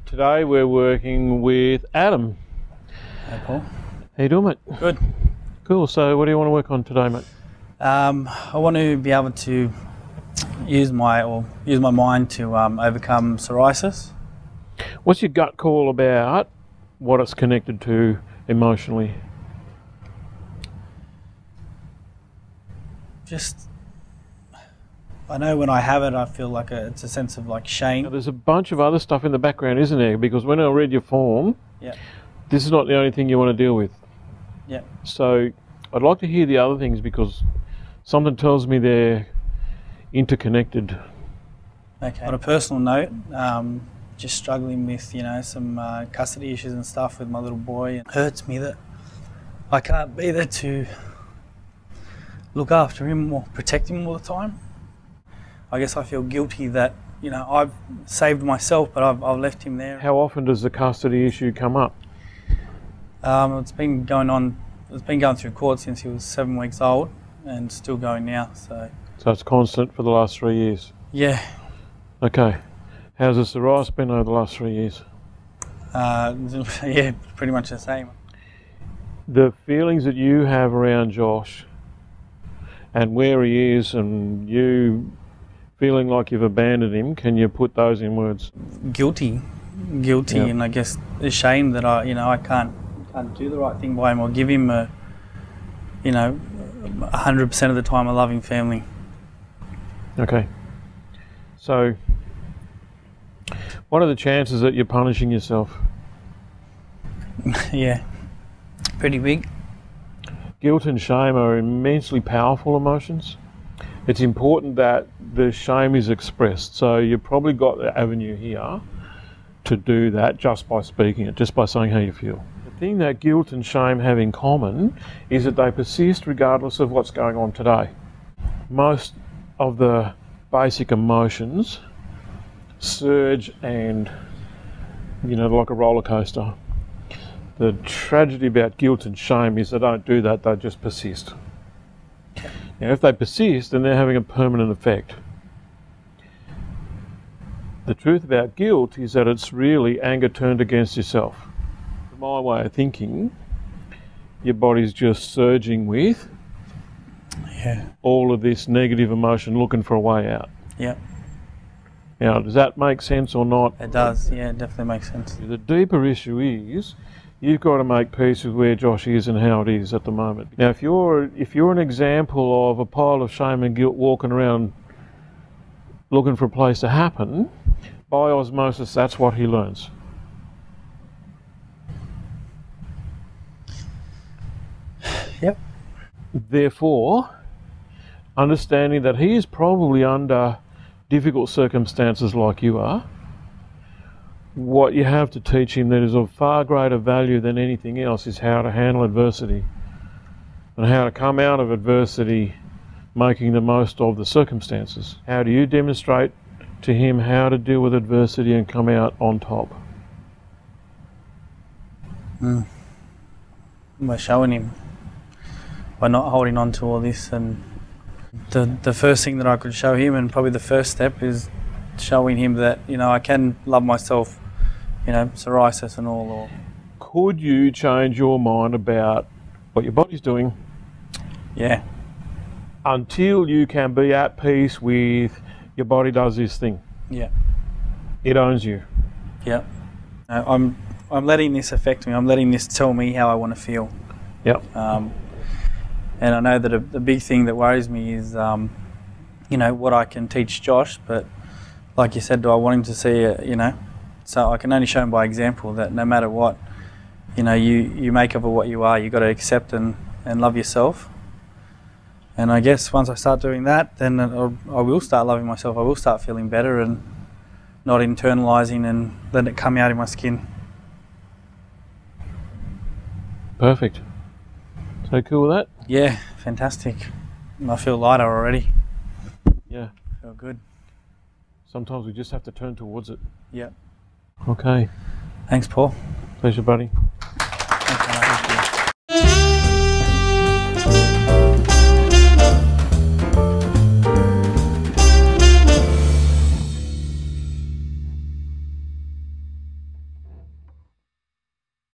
Today we're working with Adam. Hey Paul. How you doing, mate? Good. Cool. So what do you want to work on today, mate? I want to be able to use my mind to overcome psoriasis. What's your gut call about what it's connected to emotionally? Just, I know when I have it, I feel like it's a sense of like shame. Now, there's a bunch of other stuff in the background, isn't there? Because when I read your form, this is not the only thing you want to deal with. Yeah. So I'd like to hear the other things because something tells me they're interconnected. Okay. On a personal note, just struggling with some custody issues and stuff with my little boy. It hurts me that I can't be there to look after him or protect him all the time. I guess I feel guilty that I've saved myself, but I've left him there. How often does the custody issue come up? It's been going on. It's been going through court since he was 7 weeks old, and still going now. So it's constant for the last 3 years. Yeah. Okay. How's the psoriasis been over the last 3 years? Yeah, pretty much the same. The feelings that you have around Josh and where he is and you feeling like you've abandoned him, can you put those in words? Yep. And I guess ashamed that I can't do the right thing by him or give him 100% of the time a loving family. Okay. So what are the chances that you're punishing yourself? Yeah, pretty big. Guilt and shame are immensely powerful emotions. It's important that the shame is expressed. So you've probably got the avenue here to do that just by speaking it, just by saying how you feel. The thing that guilt and shame have in common is that they persist regardless of what's going on today. Most of the basic emotions surge and, like a roller coaster. The tragedy about guilt and shame is they don't do that, they just persist. Now, if they persist, then they're having a permanent effect. The truth about guilt is that it's really anger turned against yourself. From my way of thinking, your body's just surging with all of this negative emotion looking for a way out. Yeah. Now, does that make sense or not? It does, yeah, it definitely makes sense. The deeper issue is you've got to make peace with where Josh is and how it is at the moment. Now, if you're an example of a pile of shame and guilt walking around looking for a place to happen, by osmosis, that's what he learns. Yep. Therefore, understanding that he is probably under difficult circumstances like you are, what you have to teach him that is of far greater value than anything else is how to handle adversity and how to come out of adversity making the most of the circumstances. How do you demonstrate to him how to deal with adversity and come out on top? By showing him, by not holding on to all this. And the first thing that I could show him, and probably the first step, is showing him that I can love myself, psoriasis and all. Or could you change your mind about what your body's doing? Yeah. Until you can be at peace with your body does this thing. Yeah. It owns you. Yeah. I'm letting this affect me. I'm letting this tell me how I want to feel. Yep. And I know that the big thing that worries me is, what I can teach Josh. But like you said, do I want him to see it? So I can only show him by example that no matter what, you make of it what you are. You got to accept and love yourself. And I guess once I start doing that, then I will start loving myself. I will start feeling better and not internalizing and letting it come out in my skin. Perfect. So cool with that? Yeah, fantastic. I feel lighter already. Yeah. Feel good. Sometimes we just have to turn towards it. Yeah. Okay. Thanks, Paul. Pleasure, buddy.